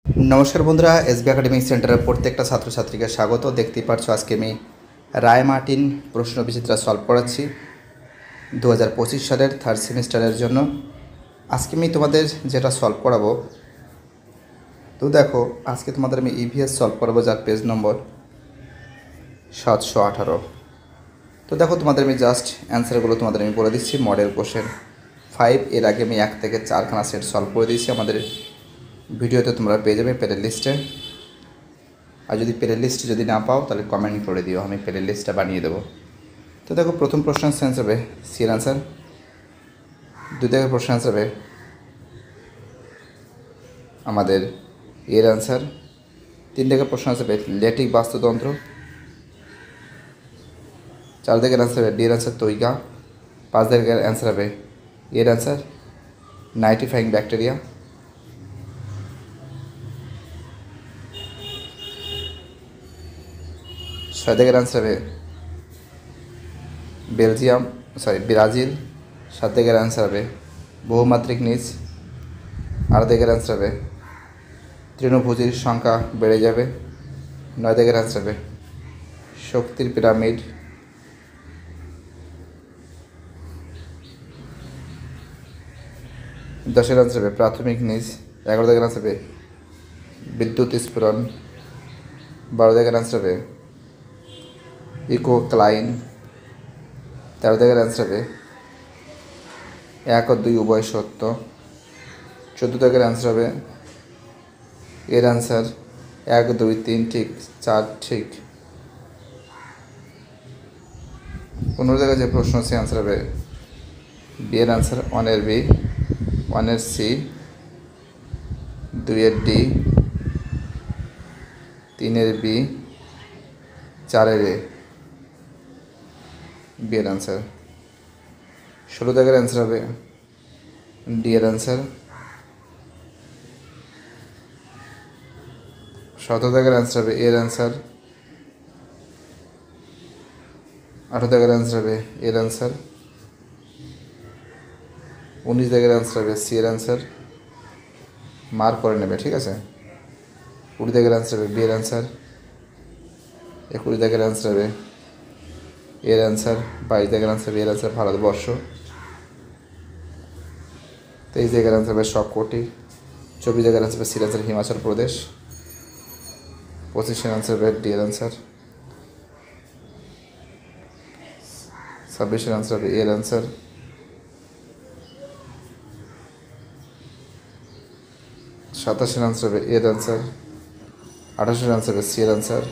নমস্কার বন্ধুরা, SB academic সেন্টারের প্রত্যেকটা ছাত্রছাত্রীকে স্বাগত। দেখতেই পারছো আজকে আমি রায় মার্টিন প্রশ্ন বিচিত্রা সলভ করাচ্ছি 2025 সালের থার্ড সেমিস্টারের জন্য। আজকে আমি তোমাদের যেটা সলভ করাবো, তো দেখো আজকে তোমাদের আমি ইভিএস সলভ করাবো, যার পেজ নম্বর 718। তো দেখো তোমাদের আমি জাস্ট অ্যান্সারগুলো তোমাদের আমি বলে দিচ্ছি। মডেল কোশ্চেন 5 এর আগে আমি 1 থেকে 4খানা সেট সলভ করে দিয়েছি। আমাদের ভিডিওতে তোমরা পেয়ে যাবে প্লে লিস্টে। আর যদি প্লে লিস্ট যদি না পাও তাহলে কমেন্ট করে দিও, আমি প্লে লিস্টটা বানিয়ে দেবো। তো দেখো প্রথম প্রশ্ন অ্যান্সার হবে সি এর অ্যান্সার, দুই থেকে প্রশ্ন অ্যান্সার হবে আমাদের এর অ্যান্সার, তিন থেকে প্রশ্ন অ্যান্সার হবে লেটিক বাস্তুতন্ত্র, চার থেকে অ্যান্সার হবে ডি এর অ্যান্সার তৈগা, পাঁচ থেকে অ্যান্সার হবে এর অ্যান্সার নাইট্রিফাইং ব্যাকটেরিয়া, ছয় থেকে অ্যান্সার হবে ব্রাজিল, সাত থেকে অ্যান্সার হবে বহুমাত্রিক নিচ, আট থেকে অ্যান্সার হবে তৃণভোজীর সংখ্যা বেড়ে যাবে, নয় থেকে অ্যান্সার হবে শক্তির পিরামিড, দশের অ্যান্সার হবে প্রাথমিক নিচ, এগারো থেকে অ্যান্সার হবে বিদ্যুৎ স্ফুরণ, বারো থেকে অ্যান্সার হবে ইকোক্লাইন, তেরো থেকে অ্যান্সার হবে এক ও দুই উভয় সত্য, চোদ্দো থেকে অ্যান্সার হবে এর অ্যান্সার এক দুই তিন ঠিক চার ঠিক, পনেরো থেকে যে প্রশ্ন সে অ্যান্সার হবে বি এর অ্যান্সার ওয়ানের বি, ওয়ানের সি, দুইয়ের ডি, তিনের বি, চারের এ, বি এর অ্যান্সার। ষোলো থেকে অ্যান্সার হবে ডি এর অ্যান্সার, সতেরো থেকে অ্যান্সার হবে এর অ্যান্সার, আঠেরো থেকে অ্যান্সার হবে এর অ্যান্সার, 19 থেকে অ্যান্সার হবে সি এর অ্যান্সার, মার্ক করে নেবে, ঠিক আছে। 20 থেকে অ্যান্সার হবে বি এর অ্যান্সার, 21 থেকে অ্যান্সার হবে এর অ্যান্সার, 22 থেকে অ্যান্সার হবে এর অ্যান্সার ভারতবর্ষ, 23 থেকে অ্যান্সার হবে সবকটি, 24 থেকে অ্যান্সার হবে সি এর অ্যান্সার হিমাচল প্রদেশ, 25 অ্যান্সার হবে ডি এর অ্যান্সার, 26 অ্যান্সার হবে এর অ্যান্সার, 27 অ্যান্সার হবে এর অ্যান্সার, 28 অ্যান্সার হবে সি এর অ্যান্সার,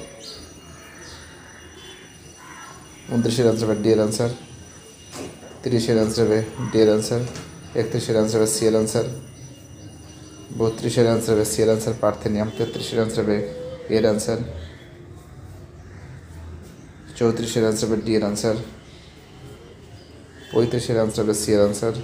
29 অ্যান্সার হবে ডি এর অ্যান্সার, 30 অ্যান্সার হবে ডি এর অ্যান্সার, 31 অ্যান্সার হবে সি এর অ্যান্সার, 32 অ্যান্সার হবে সি এর অ্যান্সার পার্থেনিয়াম, 33 অ্যান্সার হবে এর অ্যান্সার, 34 অ্যান্সার হবে ডি এর অ্যান্সার, 35 অ্যান্সার হবে সি এর অ্যান্সার,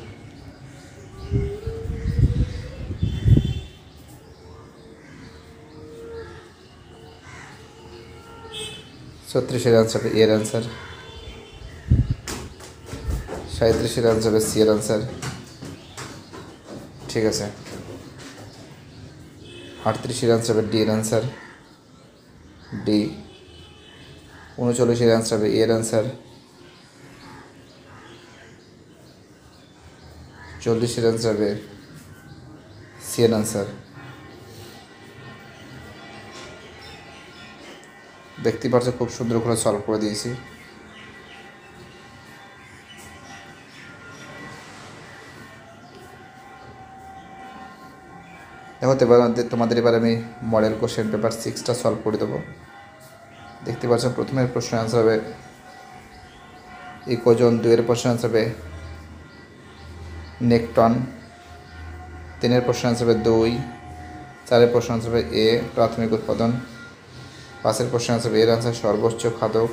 36 অ্যান্সার হবে এর অ্যান্সার, 37 অ্যান্সার হবে সি এর অ্যান্সার, ঠিক আছে। 38 অ্যান্সার হবে ডি এর অ্যান্সার, ডি। 39 অ্যান্সার হবে এর অ্যান্সার, 40 অ্যান্সার হবে সি এর অ্যান্সার। দেখতে পাচ্ছ খুব সুন্দর করে সলভ করে দিয়েছি। দেখো তোমাদের এবার আমি মডেল কোশ্চেন পেপার 6টা সলভ করে দেবো। দেখতে পাচ্ছ প্রথমের প্রশ্ন অ্যান্সার হবে ইকোজোন, দুইয়ের প্রশ্ন অ্যান্সার হবে নেকটন, তিনের প্রশ্ন অ্যান্সার হবে দুই, চারের প্রশ্ন অ্যান্সার হবে এ প্রাথমিক উৎপাদন, পাঁচের প্রশ্ন অ্যান্সার হবে এর অ্যান্সার সর্বোচ্চ খাদক,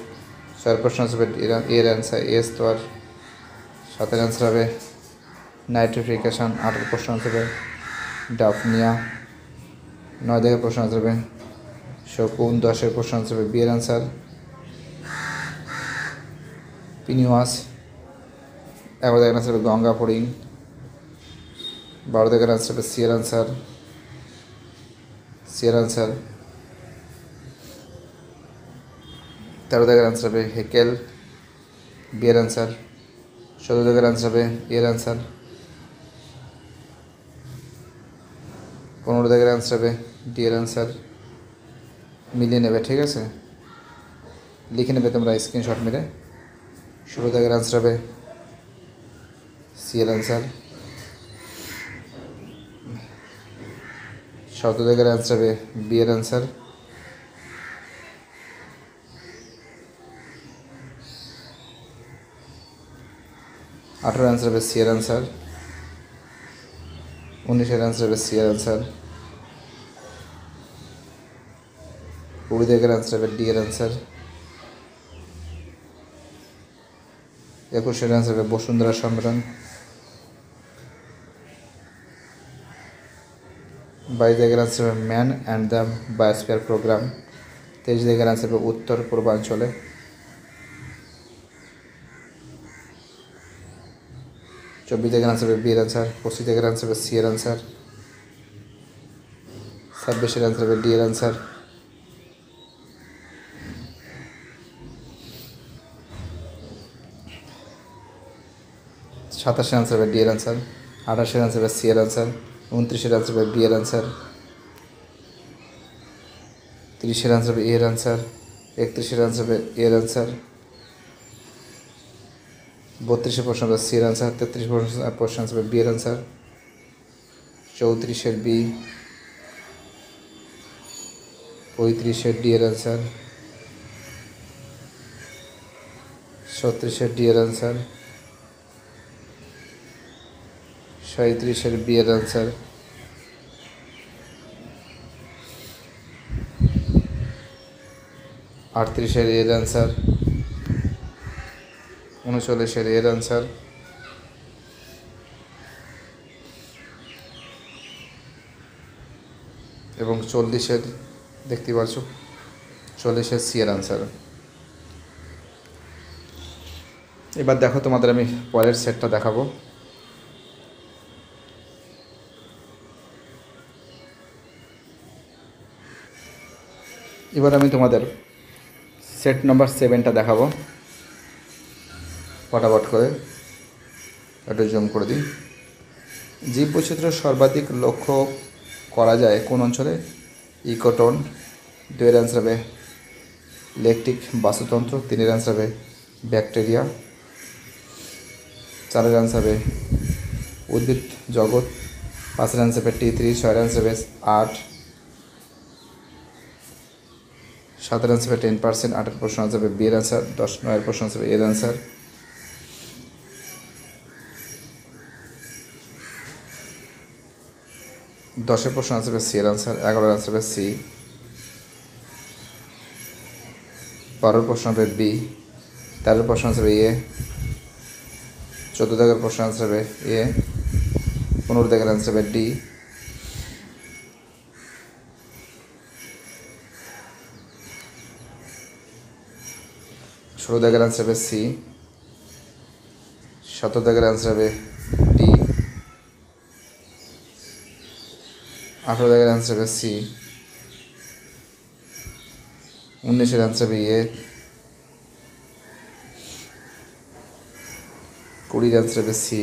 ছয়ের প্রশ্ন অ্যান্সার হবে এর অ্যান্সার এ স্তর, সাতের অ্যান্সার হবে নাইট্রিফিকেশন, আটের প্রশ্ন অ্যান্সার হবে ডাফনিয়া, 9 থেকে প্রশ্ন অ্যান্সার হবে শকুন, 10-এর প্রশ্ন অ্যান্সার হবে বি এর অ্যান্সার পিনিওয়াস, 11 থেকে অ্যান্সার হবে গঙ্গা ফড়িং, 12 থেকে অ্যান্সার হবে সি এর অ্যান্সার সি এর আনসার। 13 দাগের আনসার হবে হেকেল, বি এর আনসার। 14 দাগের আনসার হবে এর আনসার। 15 দাগের আনসার হবে ডি এর আনসার। মিলিয়ে নেবে, ঠিক আছে, লিখে নেবে তোমরা স্ক্রিনশট মেরে। 16 দাগের আনসার হবে সি এর আনসার। 17 দাগের আনসার হবে বি এর আনসার। 18 আনসার হবে সি এর আনসার। 19 আনসার হবে সি এর আনসার। 20 দাগের আনসার হবে ডি এর আনসার। 21 আনসার হবে বসুন্ধরা সম্মেলন। 22 দাগের আনসার হবে man and the biosphere programme. 23 দাগের আনসার হবে উত্তর পূর্বাঞ্চলে। 24 দাগের আনসার হবে বি এর আনসার। 25 দাগের আনসার হবে সি এর আনসার। 26 আনসার হবে ডি এর আনসার। 27 আনসার হবে ডি এর আনসার। 28 আনসার হবে সি এর আনসার। 29 আনসার হবে বি এর আনসার। 30 আনসার হবে এ এর আনসার। 31 আনসার হবে এর আনসার। 32 প্রশ্ন হবে সি এর আনসার। 33 প্রশ্ন আনসার হবে বি এর আনসার। 34 বি। 35 ডি এর আনসার। 36 ডি এর আনসার। 37 বি এর আনসার। 38 এর আনসার। 39 এর আনসার। এবং 40 দেখতে পাচ্ছ 40 সি এর আনসার। এবার দেখো তোমাদের আমি পরের সেটটা দেখাবো। এবার আমি তোমাদের সেট নাম্বার 7টা দেখাবো ফটাফট করে, একটু জুম করে দিই। জীব বৈচিত্র্য সর্বাধিক লক্ষ্য করা যায় কোন অঞ্চলে? ইকোটোন। 2 এর আনসার হবে ল্যাকটিক বাস্তুতন্ত্র। 3 এর আনসার হবে ব্যাকটেরিয়া। 4 এর আনসার হবে উদ্ভিদ জগৎ। 5 এর আনসার হবে T3। 6 এর আনসার হবে 8। 7 এর আনসার হবে 10%। 8 এর প্রশ্ন আনসার হবে বি এর আনসার। 9 এর প্রশ্ন আনসার হবে এর আনসার। 10 এর প্রশ্ন আনসার হবে সি এর আনসার। 11 এর আনসার হবে সি। 12 প্রশ্ন হবে বি। 13 প্রশ্ন আনসার হবে এ। 14 দাগের প্রশ্ন আনসার হবে এ। 15 দাগের আনসার হবে ডি। 16 দাগের আনসার হবে সি। 17 দাগের আনসার হবে ডি। 18 দাগের আনসার হবে সি। 19 আনসার হবে এ। 20 আনসার হবে সি।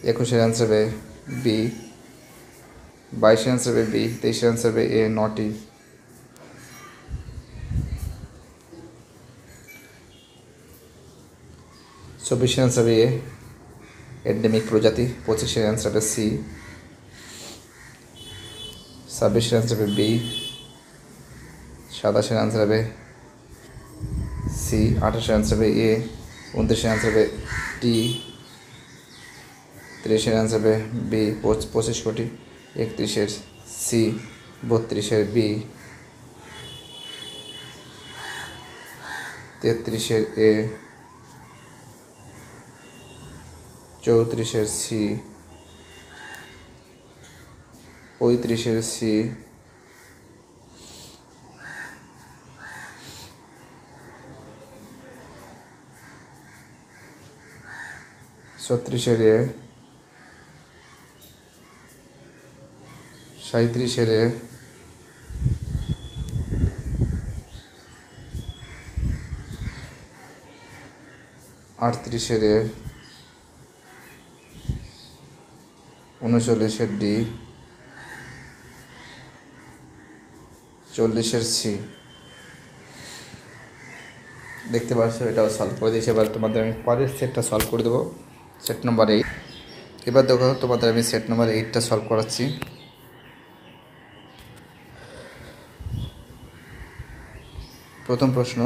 21 আনসার হবে বি। 22 আনসার হবে বি। 23 আনসার হবে এ নটি। 24 আনসার হবে এ এন্ডেমিক প্রজাতি। 25 আনসার হবে সি। 26 আনসার হবে বি। 27 আনসার হবে সি। 28 আনসার হবে এ। 29 আনসার হবে ডি। 30 আনসার হবে বি 25 কোটি। 31 সি। 32 বি। 33 এ। 34 সি। 35 সি। 36 এ। 37 38 39 ডি 40 সি। দেখতে পাচ্ছ এটাও সলভ করে দিয়েছি। এবার তোমাদের আমি পরের সেটটা সলভ করে দেবো, সেট নম্বর 8। এবার দেখো তোমাদের আমি সেট নম্বর 8টা সলভ করাচ্ছি। প্রথম প্রশ্ন,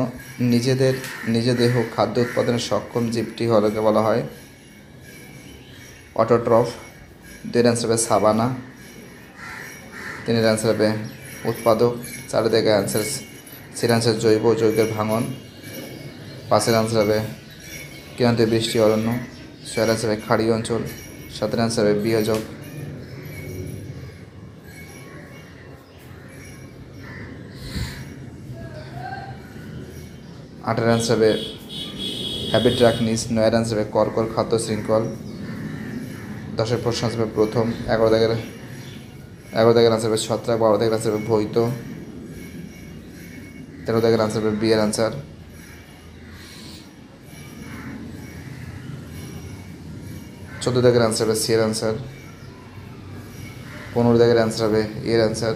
নিজ দেহ খাদ্য উৎপাদনে সক্ষম জীবটি হলকে বলা হয় অটোট্রফ। 2 অ্যান্সার হবে সাবানা। 3 অ্যান্সার হবে উৎপাদক। 4 থেকে অ্যান্সার সির অ্যান্সার জৈব যৌগের ভাঙন। 5 অ্যান্সার হবে ক্রান্তীয় বৃষ্টি অরণ্য। 6 অ্যান্সার হবে খাড়ি অঞ্চল। 7 অ্যান্সার হবে বিয়োজক। 8 অ্যান্সার হবে হ্যাবিট্রাকনিস। 9 অ্যান্সার হবে কর্কর খাদ্য শৃঙ্খল। 10 প্রশ্ন আসবে প্রথম। 11 দাগের আনসার হবে ছত্রাক। 12 দাগের আনসার হবে ভৈত। 13 দাগের আনসার হবে বি এর আনসার। 14 দাগের আনসার হবে সি এর আনসার। 15 দাগের আনসার হবে এর আনসার।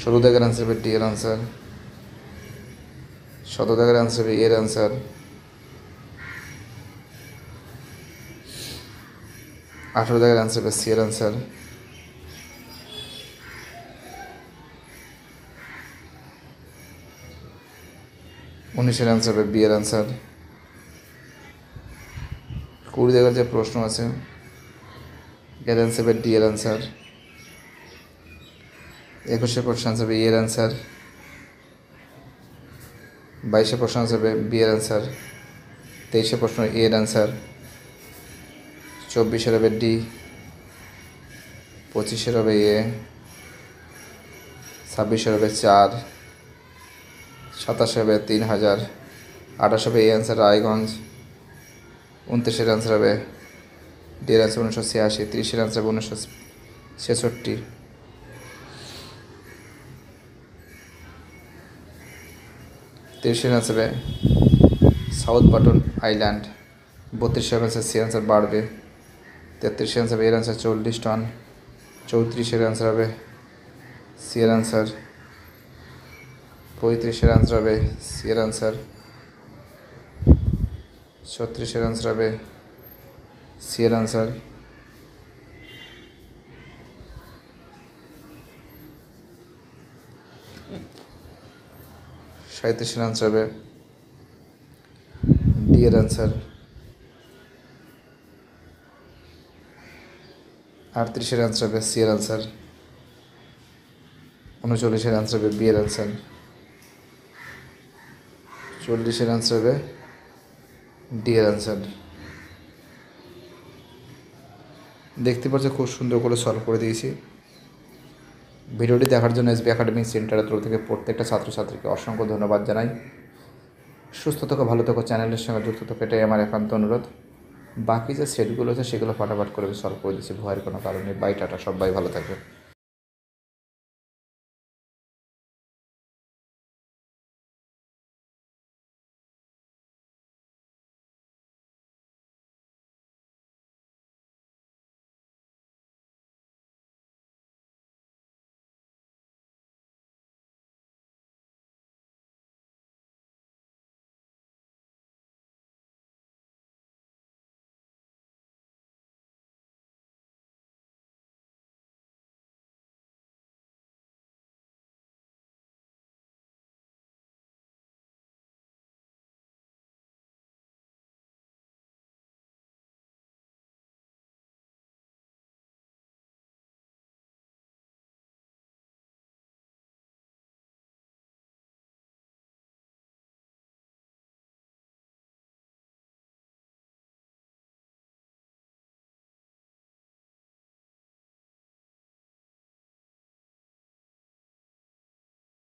16 দাগের আনসার হবে ডি এর আনসার। 17 দাগের আনসার হবে এর আনসার। 18 দাগের আনসার হবে সি এর আনসার। 19 আনসার হবে বি এর আনসার। 20 দাগের যে প্রশ্ন আছে এর আনসার হবে ডি এর আনসার। 21 প্রশ্ন আনসার হবে এর আনসার। 22 প্রশ্ন আনসার হবে বি এর আনসার। 23 প্রশ্ন এর আনসার। 24 হবে ডি। 25 হবে এ। 26 হবে 4। 27 হবে 3000। 28 হবে এ আনসার রায়গঞ্জ। 29 আনসার হবে ডি এর আনসার 1986। 30 আনসার হবে 1966। 30 আনসার হবে south button island. 32 answer C answer বাড়বে। 33 আনসার হবে এর আনসার 40 টন। 34 আনসার হবে সি এর আনসার। 35 আনসার হবে সি এর আনসার। 36 আনসার হবে সি এর আনসার। 37 আনসার হবে ডি এর আনসার। 38 আনসার হবে সি এর আনসার। 39 আনসার হবে বি এর আনসার। 40 আনসার হবে ডি এর আনসার। দেখতে পাচ্ছ খুব সুন্দর করে সলভ করে দিয়েছি। ভিডিওটি দেখার জন্য এসবি একাডেমিক সেন্টারের তরফ থেকে প্রত্যেকটা ছাত্রছাত্রীকে অসংখ্য ধন্যবাদ জানাই। সুস্থ থাকো, ভালো থাকো, চ্যানেলের সঙ্গে যুক্ত থাকো, এটাই আমার একান্ত অনুরোধ। বাকি যে সেটগুলো আছে সেগুলো ফটাফট করে সলভ করে দিচ্ছি, ভয়ের কোনো কারণে। বাই, টাটা, সবাই ভালো থাকবে।